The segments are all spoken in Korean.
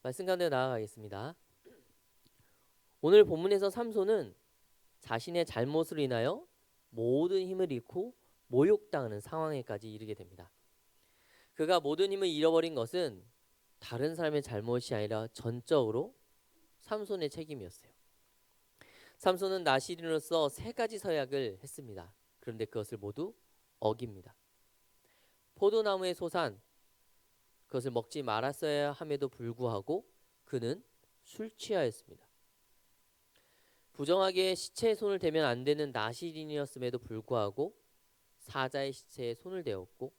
말씀 가운데 나아가겠습니다. 오늘 본문에서 삼손은 자신의 잘못으로 인하여 모든 힘을 잃고 모욕당하는 상황에까지 이르게 됩니다. 그가 모든 힘을 잃어버린 것은 다른 사람의 잘못이 아니라 전적으로 삼손의 책임이었어요. 삼손은 나시린으로서 세 가지 서약을 했습니다. 그런데 그것을 모두 어깁니다. 포도나무의 소산, 그것을 먹지 말았어야 함에도 불구하고 그는 술 취하였습니다. 부정하게 시체에 손을 대면 안 되는 나시린이었음에도 불구하고 사자의 시체에 손을 대었고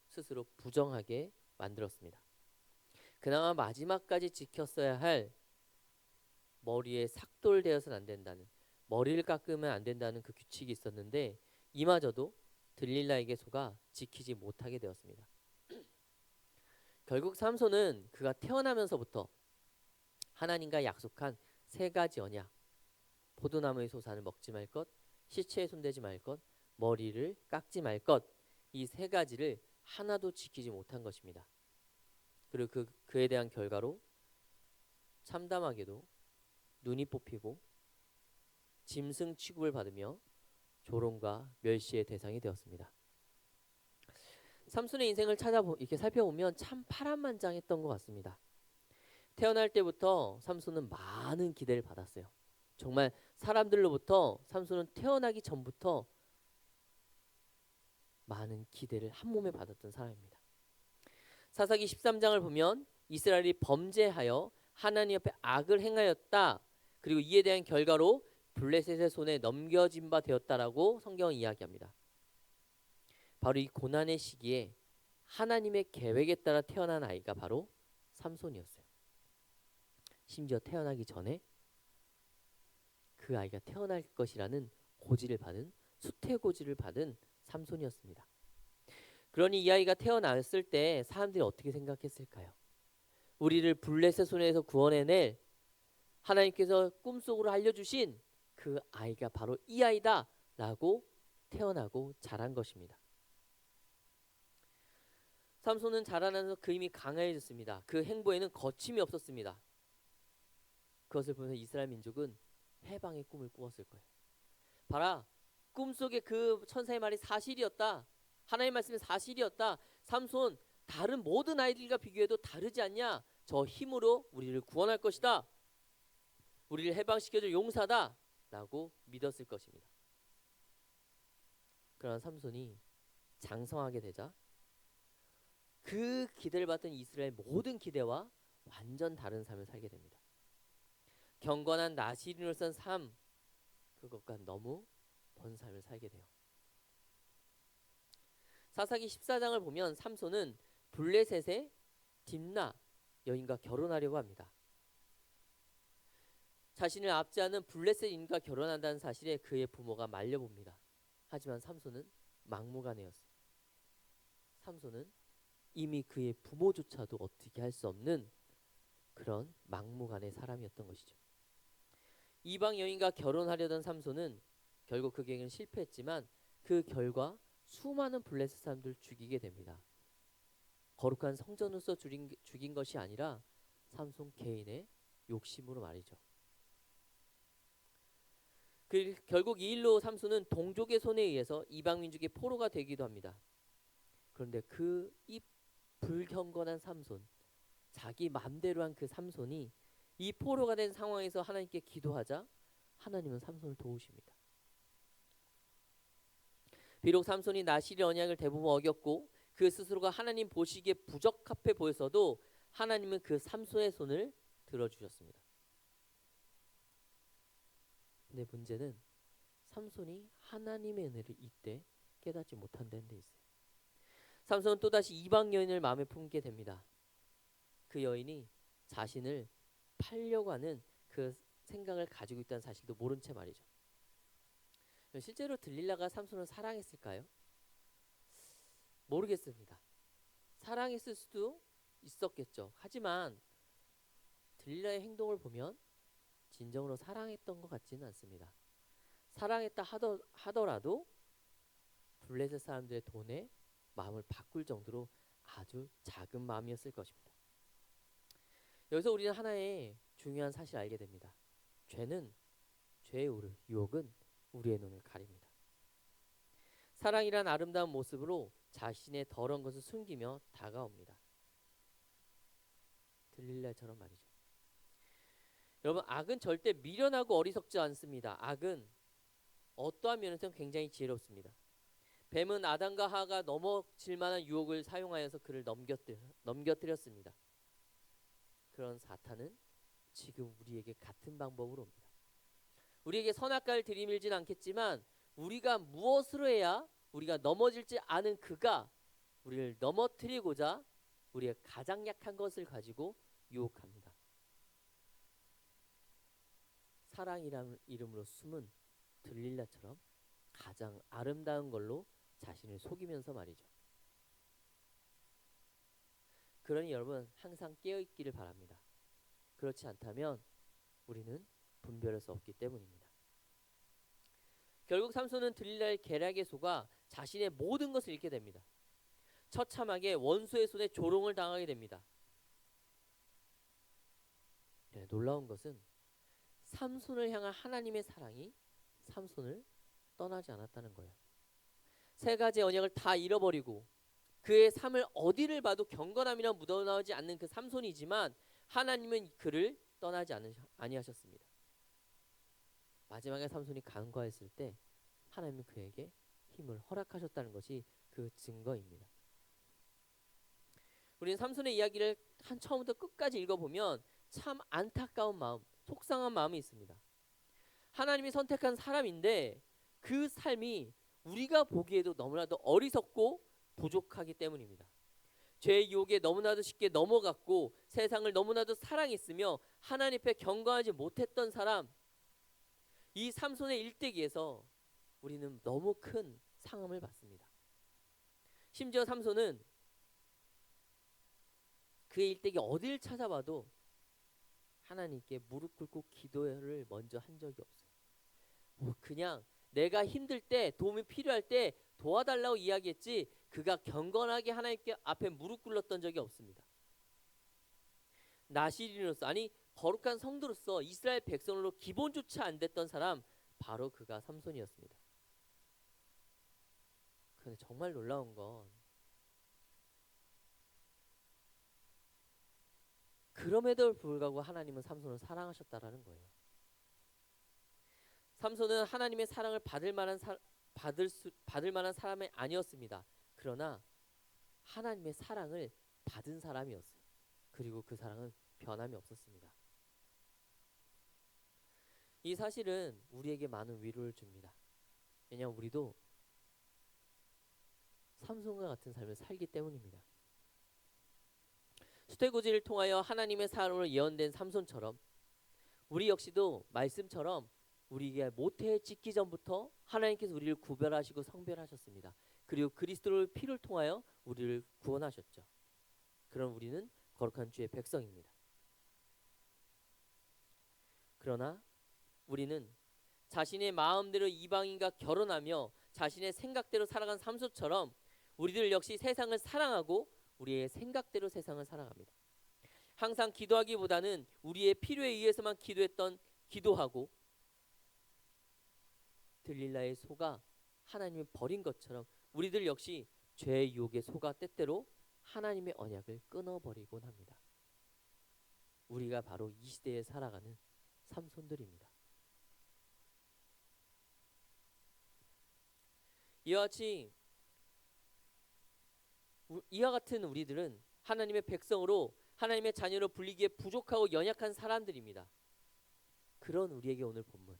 스스로 부정하게 만들었습니다. 그나마 마지막까지 지켰어야 할 머리에 삭돌되어서는 안 된다는, 머리를 깎으면 안 된다는 그 규칙이 있었는데 이마저도 들릴라에게 속아 지키지 못하게 되었습니다. 결국 삼손은 그가 태어나면서부터 하나님과 약속한 세 가지 언약, 포도나무의 소산을 먹지 말 것, 시체에 손대지 말 것, 머리를 깎지 말 것, 이 세 가지를 하나도 지키지 못한 것입니다. 그리고 그에 대한 결과로 참담하게도 눈이 뽑히고 짐승 취급을 받으며 조롱과 멸시의 대상이 되었습니다. 삼손의 인생을 이렇게 살펴보면 참 파란만장했던 것 같습니다. 태어날 때부터 삼손은 많은 기대를 받았어요. 정말 사람들로부터 삼손은 태어나기 전부터 많은 기대를 한 몸에 받았던 사람입니다. 사사기 13장을 보면 이스라엘이 범죄하여 하나님 앞에 악을 행하였다. 그리고 이에 대한 결과로 블레셋의 손에 넘겨진 바 되었다라고 성경은 이야기합니다. 바로 이 고난의 시기에 하나님의 계획에 따라 태어난 아이가 바로 삼손이었어요. 심지어 태어나기 전에 그 아이가 태어날 것이라는 고지를 받은, 수태고지를 받은 삼손이었습니다. 그러니 이 아이가 태어났을 때 사람들이 어떻게 생각했을까요? 우리를 블레셋 손에서 구원해낼 하나님께서 꿈속으로 알려주신 그 아이가 바로 이 아이다 라고 태어나고 자란 것입니다. 삼손은 자라나면서 그 힘이 강해졌습니다. 그 행보에는 거침이 없었습니다. 그것을 보면서 이스라엘 민족은 해방의 꿈을 꾸었을 거예요. 봐라, 꿈속에 그 천사의 말이 사실이었다. 하나님의 말씀이 사실이었다. 삼손 다른 모든 아이들과 비교해도 다르지 않냐? 저 힘으로 우리를 구원할 것이다. 우리를 해방시켜줄 용사다 라고 믿었을 것입니다. 그러나 삼손이 장성하게 되자 그 기대를 받던 이스라엘 모든 기대와 완전 다른 삶을 살게 됩니다. 경건한 나시린으로선 삶, 그것과 너무 먼 삶을 살게 돼요. 사사기 14장을 보면 삼손은 블레셋의 딥나 여인과 결혼하려고 합니다. 자신을 압제하는 블레셋 인과 결혼한다는 사실에 그의 부모가 말려봅니다. 하지만 삼손은 막무가내였어요. 삼손은 이미 그의 부모조차도 어떻게 할 수 없는 그런 막무가내 사람이었던 것이죠. 이방 여인과 결혼하려던 삼손은 결국 그 계획은 실패했지만 그 결과 수많은 블레셋 사람들을 죽이게 됩니다. 거룩한 성전으로서 죽인 것이 아니라 삼손 개인의 욕심으로 말이죠. 결국 이 일로 삼손은 동족의 손에 의해서 이방 민족의 포로가 되기도 합니다. 그런데 이 불경건한 삼손, 자기 맘대로 한 그 삼손이 이 포로가 된 상황에서 하나님께 기도하자 하나님은 삼손을 도우십니다. 비록 삼손이 나실의 언약을 대부분 어겼고 그 스스로가 하나님 보시기에 부적합해 보였어도 하나님은 그 삼손의 손을 들어주셨습니다. 근데 문제는 삼손이 하나님의 은혜를 이때 깨닫지 못한다는 데 있어요. 삼손은 또다시 이방 여인을 마음에 품게 됩니다. 그 여인이 자신을 팔려고 하는 그 생각을 가지고 있다는 사실도 모른 채 말이죠. 실제로 들릴라가 삼손을 사랑했을까요? 모르겠습니다. 사랑했을 수도 있었겠죠. 하지만 들릴라의 행동을 보면 진정으로 사랑했던 것 같지는 않습니다. 사랑했다 하더라도 블레셋 사람들의 돈에 마음을 바꿀 정도로 아주 작은 마음이었을 것입니다. 여기서 우리는 하나의 중요한 사실을 알게 됩니다. 죄의 유혹은 우리의 눈을 가립니다. 사랑이란 아름다운 모습으로 자신의 더러운 것을 숨기며 다가옵니다. 들릴라처럼 말이죠. 여러분, 악은 절대 미련하고 어리석지 않습니다. 악은 어떠한 면에서는 굉장히 지혜롭습니다. 뱀은 아담과 하와가 넘어질 만한 유혹을 사용하여서 그를 넘겨뜨렸습니다. 그런 사탄은 지금 우리에게 같은 방법으로 옵니다. 우리에게 선악과를 들이밀진 않겠지만 우리가 무엇으로 해야 우리가 넘어질지 아는 그가 우리를 넘어뜨리고자 우리의 가장 약한 것을 가지고 유혹합니다. 사랑이라는 이름으로 숨은 들릴라처럼 가장 아름다운 걸로 자신을 속이면서 말이죠. 그러니 여러분, 항상 깨어있기를 바랍니다. 그렇지 않다면 우리는 분별할 수 없기 때문입니다. 결국 삼손은 들릴라의 계략에 속아 자신의 모든 것을 잃게 됩니다. 처참하게 원수의 손에 조롱을 당하게 됩니다. 네, 놀라운 것은 삼손을 향한 하나님의 사랑이 삼손을 떠나지 않았다는 거예요. 세 가지 언약을 다 잃어버리고 그의 삶을 어디를 봐도 경건함이라 묻어나오지 않는 그 삼손이지만 하나님은 그를 떠나지 아니하셨습니다. 마지막에 삼손이 간과했을 때 하나님은 그에게 힘을 허락하셨다는 것이 그 증거입니다. 우리는 삼손의 이야기를 처음부터 끝까지 읽어보면 참 안타까운 마음, 속상한 마음이 있습니다. 하나님이 선택한 사람인데 그 삶이 우리가 보기에도 너무나도 어리석고 부족하기 때문입니다. 죄의 유혹에 너무나도 쉽게 넘어갔고 세상을 너무나도 사랑했으며 하나님 앞에 경건하지 못했던 사람, 이 삼손의 일대기에서 우리는 너무 큰 상함을 받습니다. 심지어 삼손은 그의 일대기 어딜 찾아봐도 하나님께 무릎 꿇고 기도를 먼저 한 적이 없어요. 그냥 내가 힘들 때, 도움이 필요할 때 도와달라고 이야기했지 그가 경건하게 하나님께 앞에 무릎 꿇었던 적이 없습니다. 나시린으로서, 아니 거룩한 성도로서 이스라엘 백성으로 기본조차 안 됐던 사람, 바로 그가 삼손이었습니다. 그런데 정말 놀라운 건 그럼에도 불구하고 하나님은 삼손을 사랑하셨다라는 거예요. 삼손은 하나님의 사랑을 받을 만한 사람이 아니었습니다. 그러나 하나님의 사랑을 받은 사람이었어요. 그리고 그 사랑은 변함이 없었습니다. 이 사실은 우리에게 많은 위로를 줍니다. 왜냐하면 우리도 삼손과 같은 삶을 살기 때문입니다. 수태고지를 통하여 하나님의 사랑으로 예언된 삼손처럼 우리 역시도 말씀처럼 우리가 모태에 짓기 전부터 하나님께서 우리를 구별하시고 성별하셨습니다. 그리고 그리스도의 피를 통하여 우리를 구원하셨죠. 그럼 우리는 거룩한 주의 백성입니다. 그러나 우리는 자신의 마음대로 이방인과 결혼하며 자신의 생각대로 살아간 삼손처럼 우리들 역시 세상을 사랑하고 우리의 생각대로 세상을 살아갑니다. 항상 기도하기보다는 우리의 필요에 의해서만 기도하고 들릴라의 소가 하나님을 버린 것처럼 우리들 역시 죄의 유혹에 속아 때때로 하나님의 언약을 끊어버리곤 합니다. 우리가 바로 이 시대에 살아가는 삼손들입니다. 이와 같은 우리들은 하나님의 백성으로 하나님의 자녀로 불리기에 부족하고 연약한 사람들입니다. 그런 우리에게 오늘 본문,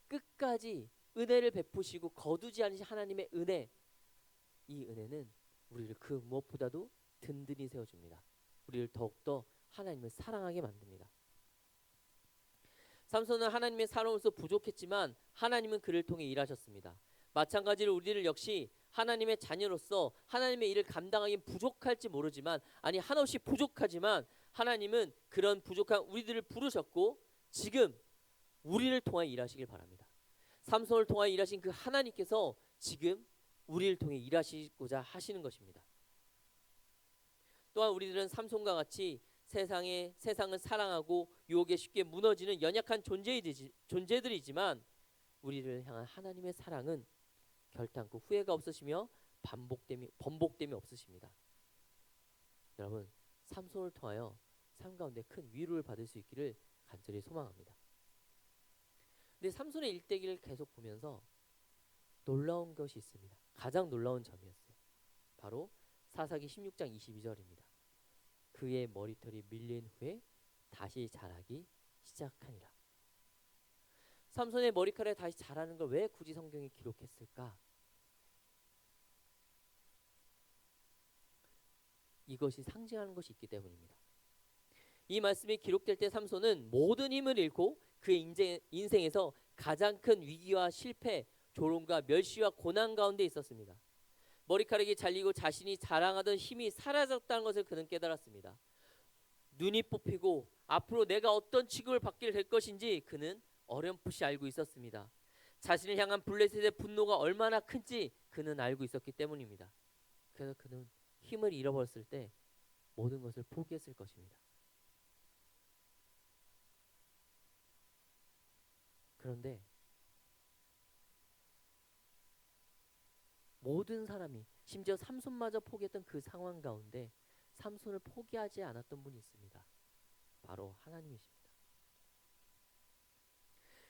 끝까지 은혜를 베푸시고 거두지 않으신 하나님의 은혜, 이 은혜는 우리를 그 무엇보다도 든든히 세워줍니다. 우리를 더욱더 하나님을 사랑하게 만듭니다. 삼손은 하나님의 사랑으로서 부족했지만 하나님은 그를 통해 일하셨습니다. 마찬가지로 우리를 역시 하나님의 자녀로서 하나님의 일을 감당하기엔 부족할지 모르지만, 아니 한없이 부족하지만 하나님은 그런 부족한 우리들을 부르셨고 지금 우리를 통해 일하시길 바랍니다. 삼손을 통해 일하신 그 하나님께서 지금 우리를 통해 일하시고자 하시는 것입니다. 또한 우리들은 삼손과 같이 세상을 사랑하고 유혹에 쉽게 무너지는 연약한 존재들이지만 우리를 향한 하나님의 사랑은 결단코 후회가 없으시며 번복됨이 없으십니다. 여러분, 삼손을 통하여 삶 가운데 큰 위로를 받을 수 있기를 간절히 소망합니다. 근데 삼손의 일대기를 계속 보면서 놀라운 것이 있습니다. 가장 놀라운 점이었어요. 바로 사사기 16장 22절입니다. 그의 머리털이 밀린 후에 다시 자라기 시작하니라. 삼손의 머리카락이 다시 자라는 걸 왜 굳이 성경이 기록했을까? 이것이 상징하는 것이 있기 때문입니다. 이 말씀이 기록될 때 삼손은 모든 힘을 잃고 그의 인생에서 가장 큰 위기와 실패, 조롱과 멸시와 고난 가운데 있었습니다. 머리카락이 잘리고 자신이 자랑하던 힘이 사라졌다는 것을 그는 깨달았습니다. 눈이 뽑히고 앞으로 내가 어떤 취급을 받게 될 것인지 그는 어렴풋이 알고 있었습니다. 자신을 향한 블레셋의 분노가 얼마나 큰지 그는 알고 있었기 때문입니다. 그래서 그는 힘을 잃어버렸을 때 모든 것을 포기했을 것입니다. 그런데 모든 사람이 심지어 삼손마저 포기했던 그 상황 가운데 삼손을 포기하지 않았던 분이 있습니다. 바로 하나님이십니다.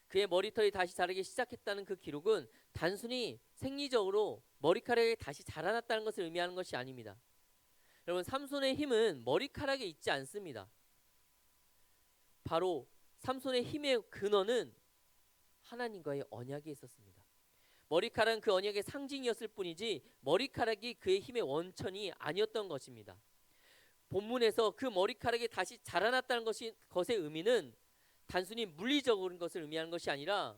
그의 머리털이 다시 자라기 시작했다는 그 기록은 단순히 생리적으로 머리카락이 다시 자라났다는 것을 의미하는 것이 아닙니다. 여러분, 삼손의 힘은 머리카락에 있지 않습니다. 바로 삼손의 힘의 근원은 하나님과의 언약에 있었습니다. 머리카락은 그 언약의 상징이었을 뿐이지 머리카락이 그의 힘의 원천이 아니었던 것입니다. 본문에서 그 머리카락이 다시 자라났다는 것의 의미는 단순히 물리적인 것을 의미하는 것이 아니라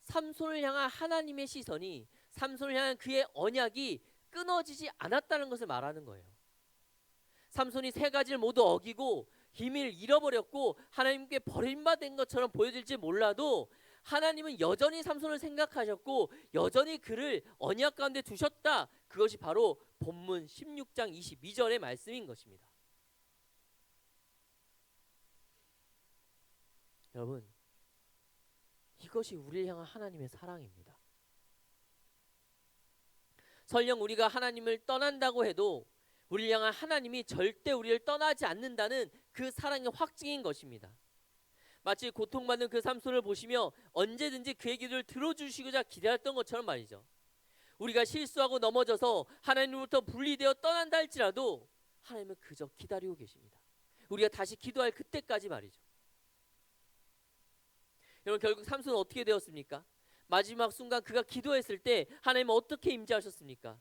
삼손을 향한 하나님의 시선이, 삼손을 향한 그의 언약이 끊어지지 않았다는 것을 말하는 거예요. 삼손이 세 가지를 모두 어기고 힘을 잃어버렸고 하나님께 버림받은 것처럼 보여질지 몰라도 하나님은 여전히 삼손을 생각하셨고 여전히 그를 언약 가운데 두셨다. 그것이 바로 본문 16장 22절의 말씀인 것입니다. 여러분, 이것이 우리를 향한 하나님의 사랑입니다. 설령 우리가 하나님을 떠난다고 해도 우리를 향한 하나님이 절대 우리를 떠나지 않는다는 그 사랑의 확증인 것입니다. 마치 고통받는 그 삼손을 보시며 언제든지 그의 기도를 들어주시고자 기다렸던 것처럼 말이죠. 우리가 실수하고 넘어져서 하나님으로부터 분리되어 떠난다 할지라도 하나님은 그저 기다리고 계십니다. 우리가 다시 기도할 그때까지 말이죠. 여러분, 결국 삼손은 어떻게 되었습니까? 마지막 순간 그가 기도했을 때 하나님은 어떻게 임재하셨습니까?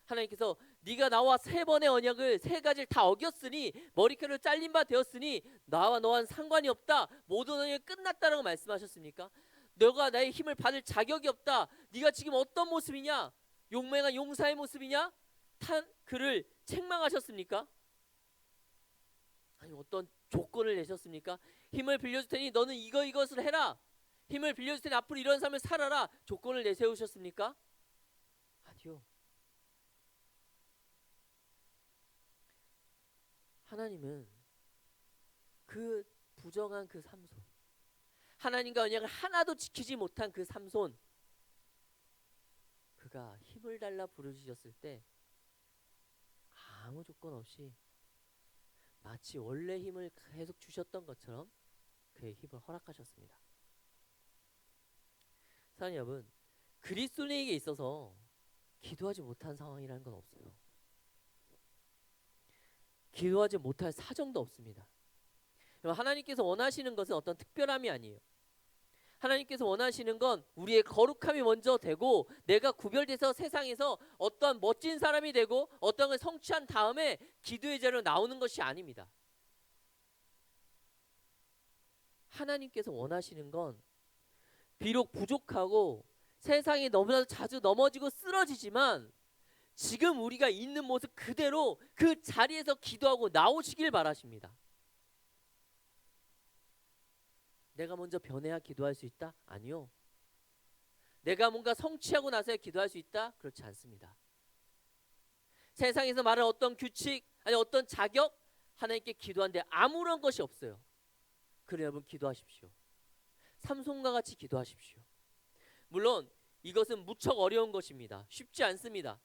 하나님께서 네가 나와 세 번의 언약을 세 가지를 다 어겼으니 머리카락을 잘린 바 되었으니 나와 너와는 상관이 없다. 모든 언약이 끝났다라고 말씀하셨습니까? 너가 나의 힘을 받을 자격이 없다. 네가 지금 어떤 모습이냐? 용맹한 용사의 모습이냐? 그를 책망하셨습니까? 아니, 어떤 조건을 내셨습니까? 힘을 빌려줄 테니 너는 이것을 해라. 힘을 빌려줄 테니 앞으로 이런 삶을 살아라. 조건을 내세우셨습니까? 아니요. 하나님은 그 부정한 그 삼손, 하나님과 언약을 하나도 지키지 못한 그 삼손, 그가 힘을 달라 부르짖었을 때 아무 조건 없이 마치 원래 힘을 계속 주셨던 것처럼 그의 힘을 허락하셨습니다. 사랑하는 여러분, 그리스도인에게 있어서 기도하지 못한 상황이라는 건 없어요. 기도하지 못할 사정도 없습니다. 하나님께서 원하시는 것은 어떤 특별함이 아니에요. 하나님께서 원하시는 건 우리의 거룩함이 먼저 되고 내가 구별돼서 세상에서 어떤 멋진 사람이 되고 어떤 걸 성취한 다음에 기도의 자리로 나오는 것이 아닙니다. 하나님께서 원하시는 건 비록 부족하고 세상에 너무나도 자주 넘어지고 쓰러지지만 지금 우리가 있는 모습 그대로 그 자리에서 기도하고 나오시길 바라십니다. 내가 먼저 변해야 기도할 수 있다? 아니요. 내가 뭔가 성취하고 나서야 기도할 수 있다? 그렇지 않습니다. 세상에서 말하는 어떤 규칙, 아니 어떤 자격, 하나님께 기도하는데 아무런 것이 없어요. 그래 여러분 기도하십시오. 삼손과 같이 기도하십시오. 물론 이것은 무척 어려운 것입니다. 쉽지 않습니다.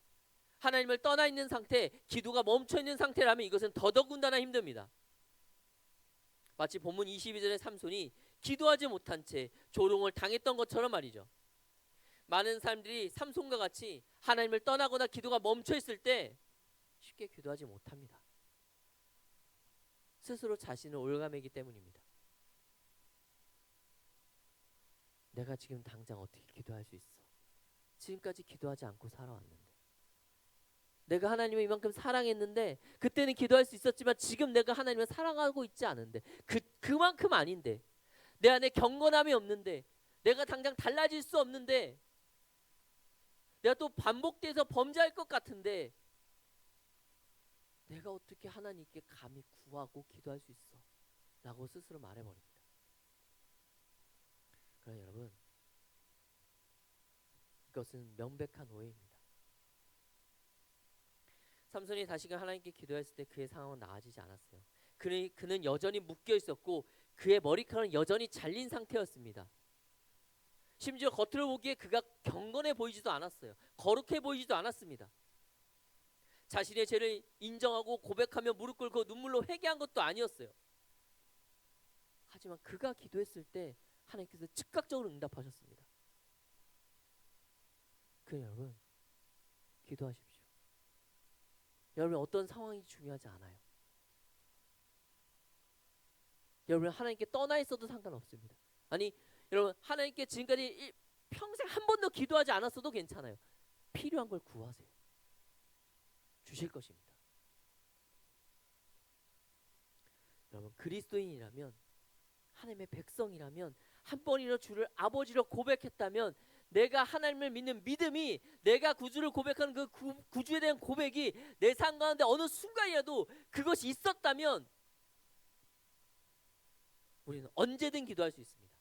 하나님을 떠나 있는 상태, 기도가 멈춰 있는 상태라면 이것은 더더군다나 힘듭니다. 마치 본문 22절의 삼손이 기도하지 못한 채 조롱을 당했던 것처럼 말이죠. 많은 사람들이 삼손과 같이 하나님을 떠나거나 기도가 멈춰 있을 때 쉽게 기도하지 못합니다. 스스로 자신을 올가매기 때문입니다. 내가 지금 당장 어떻게 기도할 수 있어? 지금까지 기도하지 않고 살아왔는데, 내가 하나님을 이만큼 사랑했는데, 그때는 기도할 수 있었지만 지금 내가 하나님을 사랑하고 있지 않은데, 그만큼 아닌데, 내 안에 경건함이 없는데, 내가 당장 달라질 수 없는데, 내가 또 반복돼서 범죄할 것 같은데, 내가 어떻게 하나님께 감히 구하고 기도할 수 있어? 라고 스스로 말해버립니다. 그러나 여러분, 이것은 명백한 오해입니다. 삼손이 다시금 하나님께 기도했을 때 그의 상황은 나아지지 않았어요. 그는 여전히 묶여 있었고 그의 머리카락은 여전히 잘린 상태였습니다. 심지어 겉으로 보기에 그가 경건해 보이지도 않았어요. 거룩해 보이지도 않았습니다. 자신의 죄를 인정하고 고백하며 무릎 꿇고 눈물로 회개한 것도 아니었어요. 하지만 그가 기도했을 때 하나님께서 즉각적으로 응답하셨습니다. 그래요 여러분, 기도하십시오. 여러분 어떤 상황이 중요하지 않아요. 여러분 하나님께 떠나 있어도 상관없습니다. 아니 여러분 하나님께 지금까지 평생 한 번도 기도하지 않았어도 괜찮아요. 필요한 걸 구하세요. 주실 것입니다. 여러분 그리스도인이라면, 하나님의 백성이라면, 한 번이라도 주를 아버지로 고백했다면, 내가 하나님을 믿는 믿음이, 내가 구주를 고백하는 그 구주에 대한 고백이 내 삶 가운데 어느 순간이라도 그것이 있었다면 우리는 언제든 기도할 수 있습니다.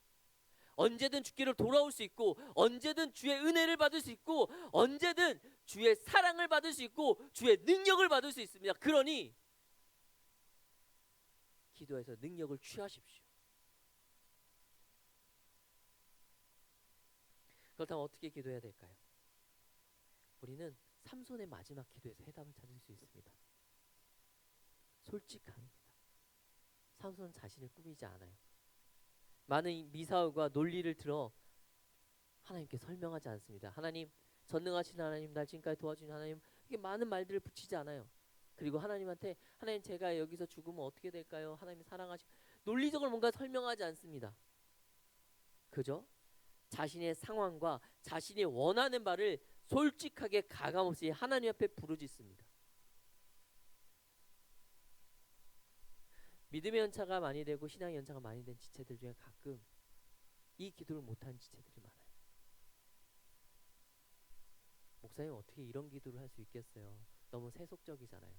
언제든 주께로 돌아올 수 있고, 언제든 주의 은혜를 받을 수 있고, 언제든 주의 사랑을 받을 수 있고, 주의 능력을 받을 수 있습니다. 그러니 기도해서 능력을 취하십시오. 그렇다면 어떻게 기도해야 될까요? 우리는 삼손의 마지막 기도에서 해답을 찾을 수 있습니다. 솔직함입니다. 삼손은 자신을 꾸미지 않아요. 많은 미사오가 논리를 들어 하나님께 설명하지 않습니다. 하나님, 전능하신 하나님, 날 지금까지 도와주신 하나님, 이게 많은 말들을 붙이지 않아요. 그리고 하나님한테, 하나님 제가 여기서 죽으면 어떻게 될까요? 하나님 사랑하시, 논리적으로 뭔가 설명하지 않습니다. 그저 자신의 상황과 자신이 원하는 바를 솔직하게 가감없이 하나님 앞에 부르짖습니다. 믿음의 연차가 많이 되고 신앙의 연차가 많이 된 지체들 중에 가끔 이 기도를 못한 지체들이 많아요. 목사님 어떻게 이런 기도를 할 수 있겠어요? 너무 세속적이잖아요.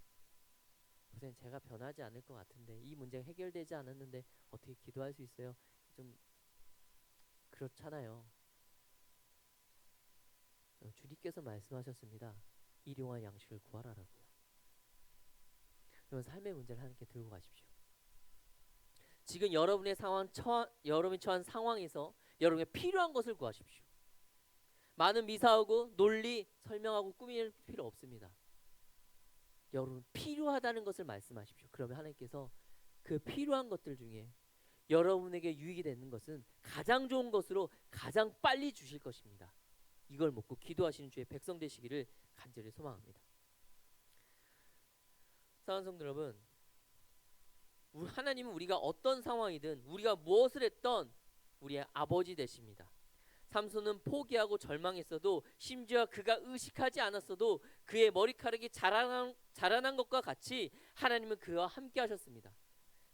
목사님 제가 변하지 않을 것 같은데, 이 문제가 해결되지 않았는데 어떻게 기도할 수 있어요? 좀 그렇잖아요. 주님께서 말씀하셨습니다. 일용할 양식을 구하라라고요. 여러분 삶의 문제를 하나님께 들고 가십시오. 지금 여러분의 여러분이 처한 상황에서 여러분의 필요한 것을 구하십시오. 많은 미사하고 논리 설명하고 꾸밀 필요 없습니다. 여러분 필요하다는 것을 말씀하십시오. 그러면 하나님께서 그 필요한 것들 중에 여러분에게 유익이 되는 것은 가장 좋은 것으로 가장 빨리 주실 것입니다. 이걸 먹고 기도하시는 주의 백성 되시기를 간절히 소망합니다. 사랑하는 성도 여러분, 하나님은 우리가 어떤 상황이든, 우리가 무엇을 했던 우리의 아버지 되십니다. 삼손은 포기하고 절망했어도, 심지어 그가 의식하지 않았어도 그의 머리카락이 자라난 것과 같이 하나님은 그와 함께 하셨습니다.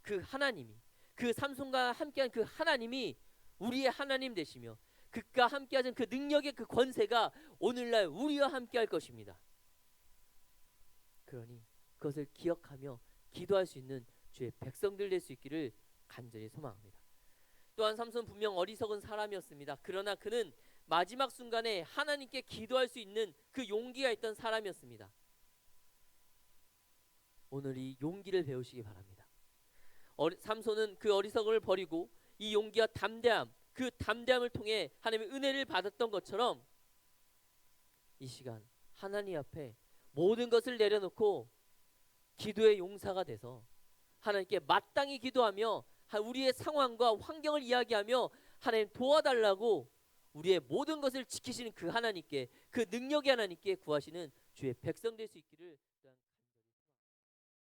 그 하나님이, 그 삼손과 함께한 그 하나님이 우리의 하나님 되시며, 그가 함께하신 그 능력의 그 권세가 오늘날 우리와 함께 할 것입니다. 그러니 그것을 기억하며 기도할 수 있는 주의 백성들 될 수 있기를 간절히 소망합니다. 또한 삼손 분명 어리석은 사람이었습니다. 그러나 그는 마지막 순간에 하나님께 기도할 수 있는 그 용기가 있던 사람이었습니다. 오늘 이 용기를 배우시기 바랍니다. 삼손은 그 어리석음을 버리고 이 용기와 담대함, 그 담대함을 통해 하나님의 은혜를 받았던 것처럼 이 시간 하나님 앞에 모든 것을 내려놓고 기도의 용사가 돼서 하나님께 마땅히 기도하며 우리의 상황과 환경을 이야기하며 하나님 도와달라고 우리의 모든 것을 지키시는 그 하나님께, 그 능력의 하나님께 구하시는 주의 백성 될 수 있기를